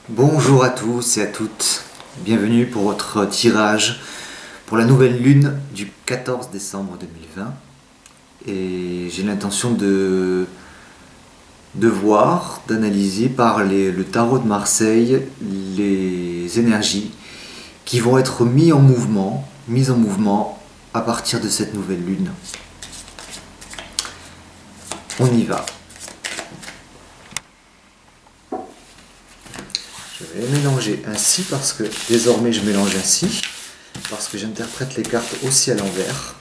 Bonjour à tous et à toutes, bienvenue pour votre tirage pour la nouvelle lune du 14 décembre 2020. Et j'ai l'intention de voir, d'analyser par le tarot de Marseille les énergies qui vont être mises en mouvement à partir de cette nouvelle lune. On y va. Je vais mélanger ainsi parce que désormais je mélange ainsi parce que j'interprète les cartes aussi à l'envers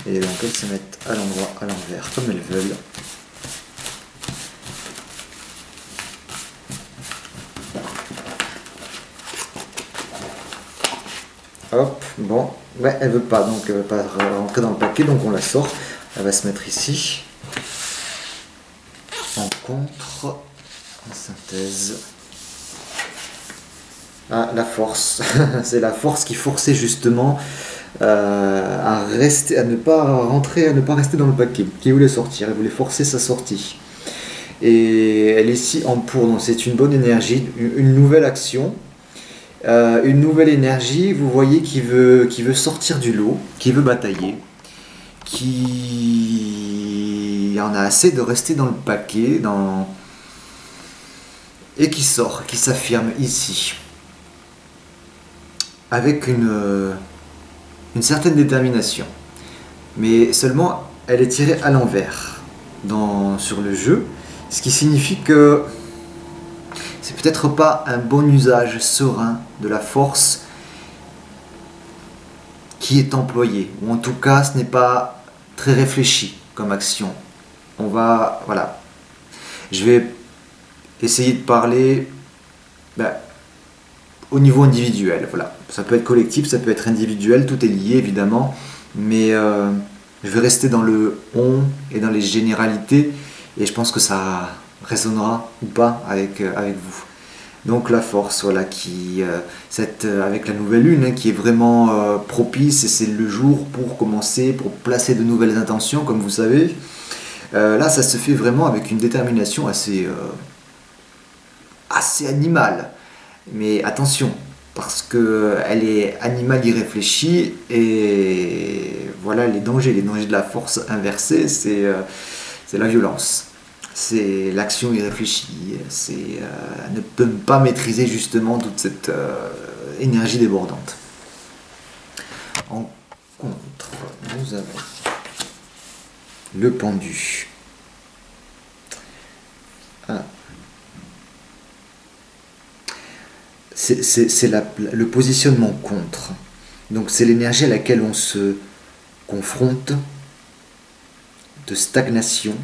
et donc elles se mettent à l'endroit à l'envers comme elles veulent. Hop, bon, ouais, elle veut pas, donc elle veut pas rentrer dans le paquet, donc on la sort. Elle va se mettre ici en contre, en synthèse. Ah, la force. C'est la force qui forçait justement à rester, à ne pas rentrer, à ne pas rester dans le paquet, qui voulait sortir, elle voulait forcer sa sortie. Et elle est ici en pour, donc c'est une bonne énergie, une nouvelle action, une nouvelle énergie, vous voyez, qui veut sortir du lot, qui veut batailler, qui en a assez de rester dans le paquet, et qui sort, qui s'affirme ici avec une certaine détermination. Mais seulement, elle est tirée à l'envers sur le jeu, ce qui signifie que c'est peut-être pas un bon usage serein de la force qui est employée, ou en tout cas, ce n'est pas très réfléchi comme action. Voilà. Je vais essayer de parler au niveau individuel, voilà. Ça peut être collectif, ça peut être individuel, tout est lié évidemment, mais je vais rester dans le on et dans les généralités, et je pense que ça résonnera ou pas avec vous. Donc la force, voilà, avec la nouvelle lune, hein, qui est vraiment propice, et c'est le jour pour commencer, pour placer de nouvelles intentions, comme vous savez. Là, ça se fait vraiment avec une détermination assez animale. Mais attention, parce qu'elle est animale irréfléchie, et voilà les dangers de la force inversée, c'est la violence. C'est l'action irréfléchie, c'est ne peut pas maîtriser justement toute cette énergie débordante. En contre, nous avons le pendu. Ah. C'est le positionnement contre. Donc c'est l'énergie à laquelle on se confronte, de stagnation,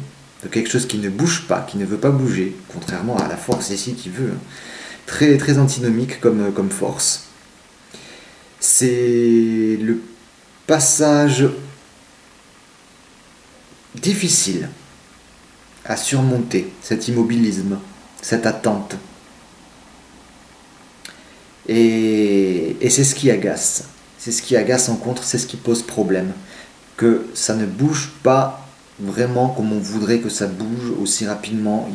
de quelque chose qui ne bouge pas, qui ne veut pas bouger, contrairement à la force ici qui veut. Très, très antinomique comme force. C'est le passage difficile à surmonter, cet immobilisme, cette attente. Et c'est ce qui agace. C'est ce qui agace en contre, c'est ce qui pose problème. Que ça ne bouge pas vraiment comme on voudrait que ça bouge aussi rapidement.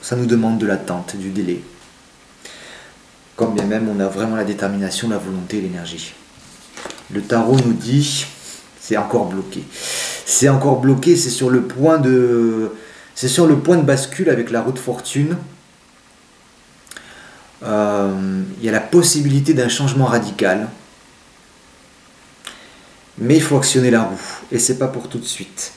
Ça nous demande de l'attente, du délai. Quand bien même on a vraiment la détermination, la volonté et l'énergie. Le tarot nous dit, c'est encore bloqué. C'est encore bloqué, c'est sur le point de bascule avec la roue de fortune. Il y a la possibilité d'un changement radical, mais il faut actionner la roue, et c'est pas pour tout de suite.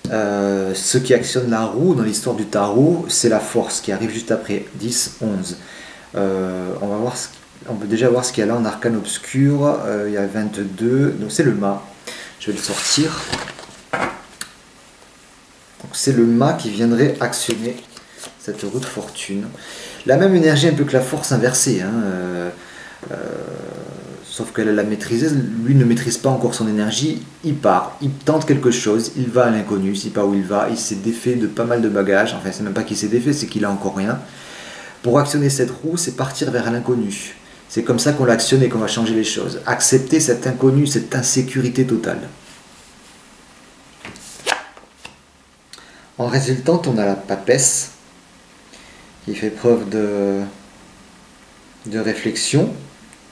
Ce qui actionne la roue dans l'histoire du tarot, c'est la force qui arrive juste après 10, 11. On peut déjà voir ce qu'il y a là en arcane obscur. Il y a 22, donc c'est le mât. Je vais le sortir. C'est le mât qui viendrait actionner cette roue de fortune. La même énergie un peu que la force inversée, hein, sauf qu'elle l'a maîtrisée, lui ne maîtrise pas encore son énergie, il part, il tente quelque chose, il va à l'inconnu, il ne sait pas où il va, il s'est défait de pas mal de bagages, enfin c'est même pas qu'il s'est défait, c'est qu'il a encore rien. Pour actionner cette roue, c'est partir vers l'inconnu. C'est comme ça qu'on l'a actionné, qu'on va changer les choses. Accepter cet inconnu, cette insécurité totale. En résultante, on a la papesse, qui fait preuve de réflexion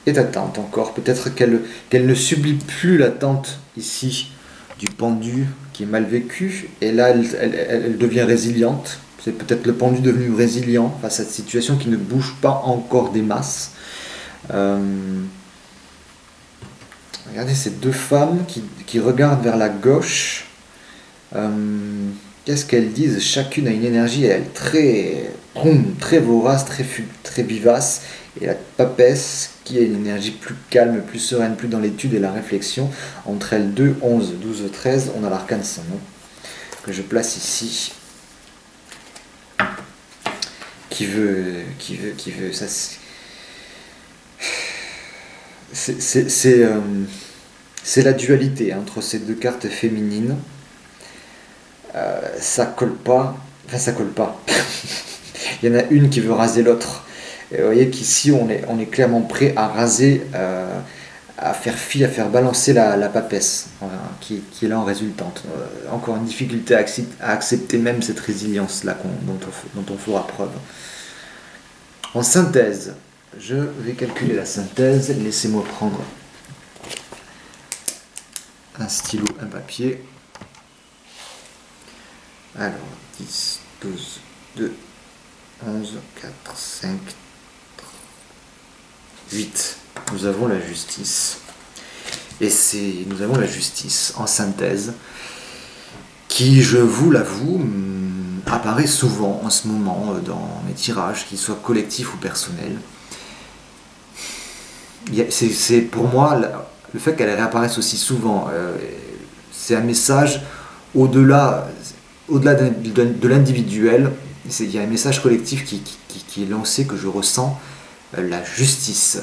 et d'attente encore. Peut-être qu'elle ne subit plus l'attente ici du pendu qui est mal vécu, et là elle devient résiliente. C'est peut-être le pendu devenu résilient face à cette situation qui ne bouge pas encore des masses. Regardez ces deux femmes qui regardent vers la gauche. Qu'est-ce qu'elles disent? Chacune a une énergie, elle, très vorace, très vivace. Et la papesse qui a une énergie plus calme, plus sereine, plus dans l'étude et la réflexion. Entre elles deux, 11, 12, 13, on a l'arcane sans nom, que je place ici. Qui veut, ça c'est la dualité entre ces deux cartes féminines. Ça colle pas. Enfin, ça colle pas. Il y en a une qui veut raser l'autre. Et vous voyez qu'ici, on est clairement prêt à raser, à faire fi, à faire balancer la papesse, qui est là en résultante. Encore une difficulté à accepter même cette résilience-là dont on fera preuve. En synthèse, je vais calculer la synthèse. Laissez-moi prendre un stylo, un papier. Alors, 10, 12, 2, 11, 4, 5, 8. Nous avons la justice. Et nous avons la justice en synthèse, qui, je vous l'avoue, apparaît souvent en ce moment dans mes tirages, qu'ils soient collectifs ou personnels. C'est pour moi, le fait qu'elle réapparaisse aussi souvent, c'est un message au-delà de l'individuel. Il y a un message collectif qui est lancé, que je ressens, la justice,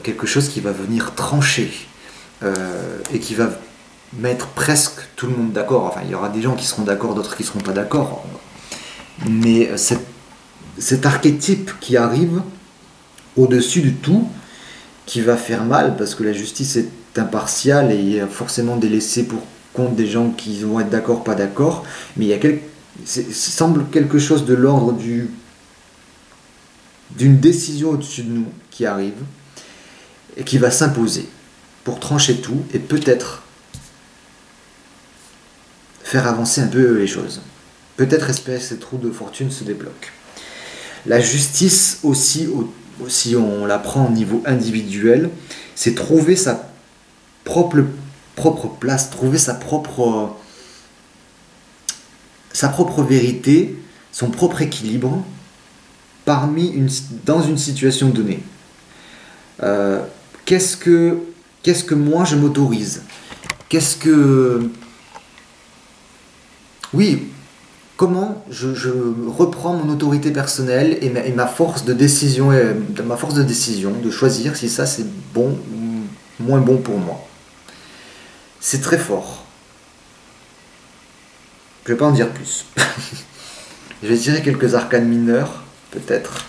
quelque chose qui va venir trancher et qui va mettre presque tout le monde d'accord. Enfin, il y aura des gens qui seront d'accord, d'autres qui ne seront pas d'accord, mais cet archétype qui arrive au-dessus du tout, qui va faire mal, parce que la justice est impartiale et il y a forcément des laissés pour compte des gens qui vont être d'accord, pas d'accord, mais il y a semble quelque chose de l'ordre d'une décision au-dessus de nous qui arrive et qui va s'imposer pour trancher tout et peut-être faire avancer un peu les choses. Peut-être espérer que cette roue de fortune se débloque. La justice aussi, si on la prend au niveau individuel, c'est trouver sa propre place, trouver sa propre vérité, son propre équilibre dans une situation donnée. Qu'est-ce que moi je m'autorise? Oui, comment je reprends mon autorité personnelle et ma force de décision, de choisir si ça c'est bon ou moins bon pour moi. C'est très fort. Je ne vais pas en dire plus. Je vais tirer quelques arcanes mineurs, peut-être.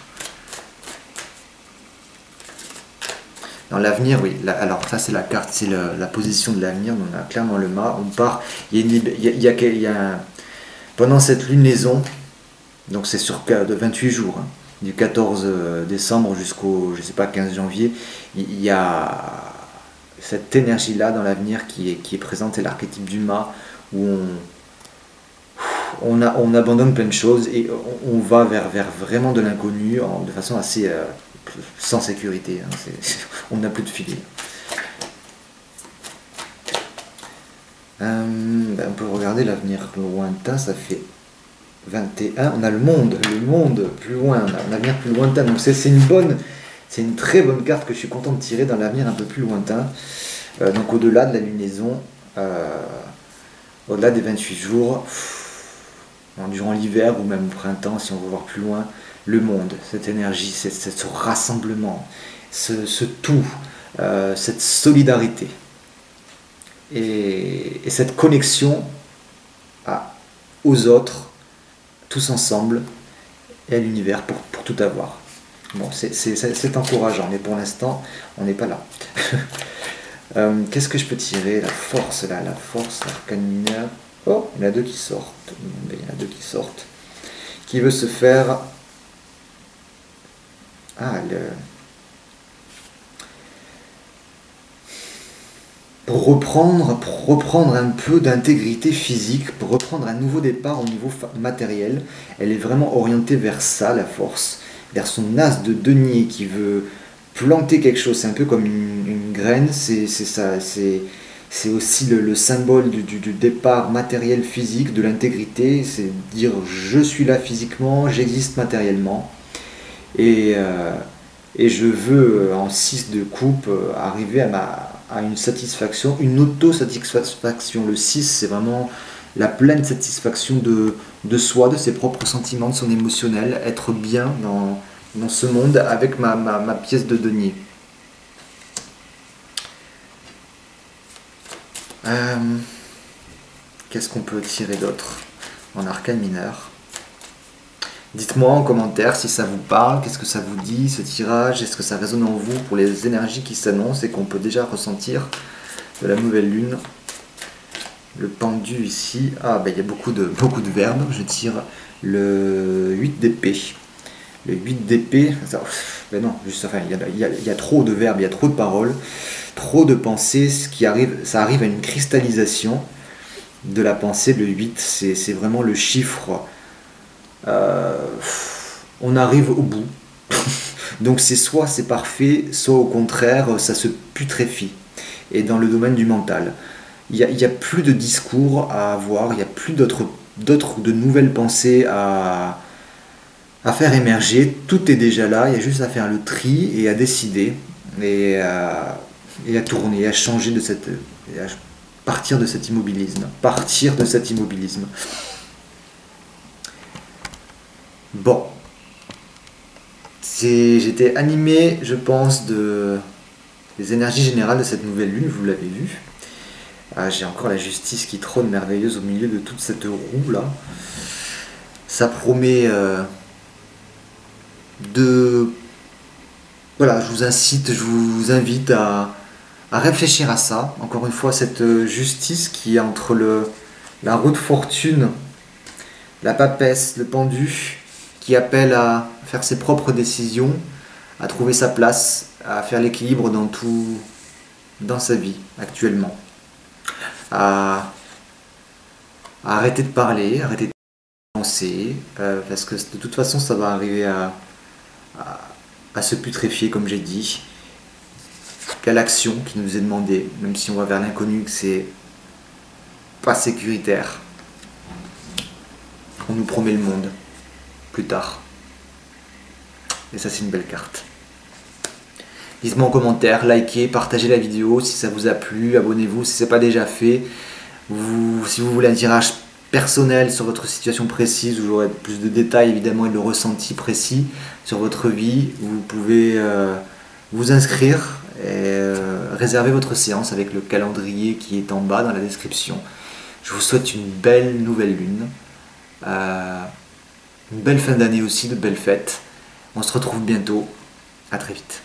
Dans l'avenir, oui. Alors ça c'est la carte, c'est la position de l'avenir. On a clairement le mât. On part. Pendant cette lunaison, donc c'est sur de 28 jours, hein, du 14 décembre jusqu'au, je sais pas, 15 janvier, il y a cette énergie-là dans l'avenir qui est présente, et l'archétype du mât, où on abandonne plein de choses et on va vers vraiment de l'inconnu, de façon assez sans sécurité. Hein, on n'a plus de filet. On peut regarder l'avenir lointain, ça fait 21. On a le monde plus loin, on a un avenir plus lointain. Donc c'est une très bonne carte que je suis content de tirer dans l'avenir un peu plus lointain. Donc au-delà de la lunaison, au-delà des 28 jours, durant l'hiver ou même au printemps, si on veut voir plus loin, le monde, cette énergie, ce rassemblement, ce tout, cette solidarité. Et cette connexion aux autres, tous ensemble, et à l'univers pour tout avoir. Bon, c'est encourageant, mais pour l'instant, on n'est pas là. Qu'est-ce que je peux tirer? La force, là, l'arcane mineur. Oh, il y en a deux qui sortent. Qui veut se faire... pour reprendre un peu d'intégrité physique, pour reprendre un nouveau départ au niveau matériel. Elle est vraiment orientée vers ça, la force, vers son as de denier qui veut planter quelque chose. C'est un peu comme une graine, c'est ça, c'est aussi le symbole du départ matériel physique, de l'intégrité, c'est dire je suis là physiquement, j'existe matériellement. Et, et je veux, en 6 de coupe, arriver à une satisfaction, une auto-satisfaction. Le 6 c'est vraiment la pleine satisfaction de soi, de ses propres sentiments, de son émotionnel, être bien dans ce monde avec ma pièce de denier. Qu'est-ce qu'on peut tirer d'autre en arcane mineur? Dites-moi en commentaire si ça vous parle, qu'est-ce que ça vous dit, ce tirage, est-ce que ça résonne en vous pour les énergies qui s'annoncent et qu'on peut déjà ressentir de la nouvelle lune. Le pendu ici, il y a beaucoup de verbes, je tire le 8 d'épée. Le 8 d'épée, non, il y a trop de verbes, il y a trop de paroles, trop de pensées, ça arrive à une cristallisation de la pensée. Le 8, c'est vraiment le chiffre. On arrive au bout. Donc soit c'est parfait, soit au contraire, ça se putréfie. Et dans le domaine du mental, il y a plus de discours à avoir, il n'y a plus de nouvelles pensées à faire émerger. Tout est déjà là, il y a juste à faire le tri et à décider et à tourner, à changer à partir de cet immobilisme. Bon, j'étais animé, je pense, des énergies générales de cette nouvelle lune, vous l'avez vu. J'ai encore la justice qui trône merveilleuse au milieu de toute cette roue là. Ça promet Voilà, je vous invite à réfléchir à ça. Encore une fois, cette justice qui est entre la roue de fortune, la papesse, le pendu, qui appelle à faire ses propres décisions, à trouver sa place, à faire l'équilibre dans sa vie actuellement. À arrêter de parler, arrêter de penser, parce que de toute façon ça va arriver à se putréfier comme j'ai dit. Qu'à l'action qui nous est demandée, même si on va vers l'inconnu, que c'est pas sécuritaire. On nous promet le monde plus tard. Et ça c'est une belle carte. Dites-moi en commentaire, likez, partagez la vidéo si ça vous a plu, abonnez-vous si ce n'est pas déjà fait. Si vous voulez un tirage personnel sur votre situation précise, où j'aurai plus de détails évidemment et de ressenti précis sur votre vie, vous pouvez vous inscrire et réserver votre séance avec le calendrier qui est en bas dans la description. Je vous souhaite une belle nouvelle lune, une belle fin d'année aussi, de belles fêtes. On se retrouve bientôt, à très vite.